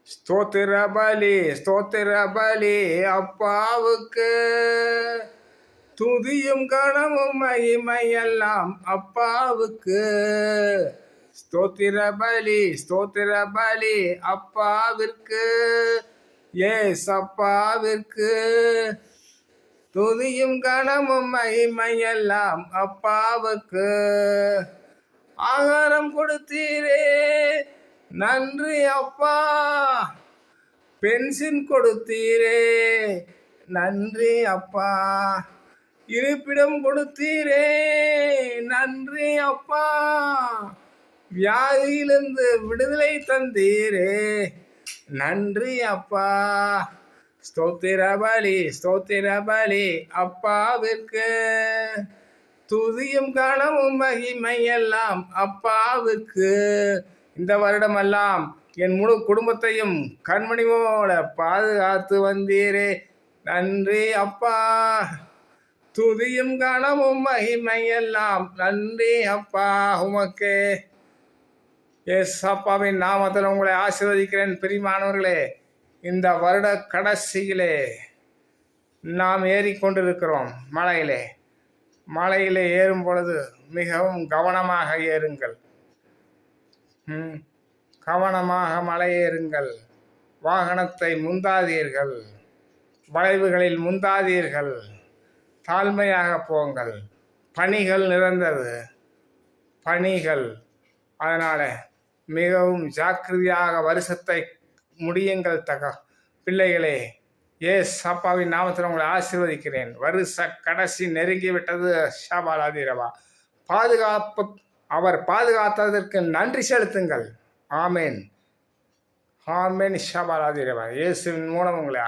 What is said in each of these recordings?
ஸ்தோத்திர பலி ஸ்தோத்திர பலி அப்பாவுக்கு, துதியும் கனமும் மகிமையெல்லாம் அப்பாவுக்கு. ஸ்தோத்திர பலி அப்பாவிற்கு, ஏசப்பாவிற்கு, துதியும் கனமும் மகிமையெல்லாம் அப்பாவுக்கு. ஆகாரம் கொடுத்தீரே நன்றி அப்பா, பென்ஷன் கொடுத்தீரே நன்றி அப்பா, இருப்பிடம் கொடுத்தீரே நன்றி அப்பா, வியாதியிலிருந்து விடுதலை தந்தீரே நன்றி அப்பா. ஸ்தோத்திர பலி அப்பாவிற்கு, துதியும் கனமும் மகிமையெல்லாம் அப்பாவிற்கு. இந்த வருடமெல்லாம் என் முழு குடும்பத்தையும் கண்மணி போல பாதுகாத்து வந்தீரே நன்றி அப்பா. துதியும் கனமும் மகிமையெல்லாம் நன்றி அப்பா உமக்கே. ஏசப்பாவின் நாமத்தில் உங்களை ஆசீர்வதிக்கிறேன். பிரியமானவர்களே, இந்த வருட கடைசியிலே நாம் ஏறிக்கொண்டிருக்கிறோம். மலையிலே ஏறும் பொழுது மிகவும் கவனமாக ஏறுங்கள். கவனமாக மலையேறுங்கள். வாகனத்தை முந்தாதீர்கள், வளைவுகளில் முந்தாதீர்கள், தாழ்மையாக போங்கள். பனிகள் நிறைந்தது, அதனால் மிகவும் ஜாக்கிரதையாக வருஷத்தை முடியுங்கள். பிள்ளைகளே, ஏசப்பாவின் நாமத்தில் உங்களை ஆசீர்வதிக்கிறேன். வருஷ கடைசி நெருங்கிவிட்டது. ஷபாலாதிரவா அவர் பாதுகாத்ததற்கு நன்றி செலுத்துங்கள். ஆமேன் ஆமேன். ஷபாலாதிரவா இயேசுவின் மூலம் உங்களை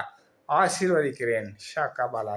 ஆசீர்வதிக்கிறேன். ஷாகாபாலா.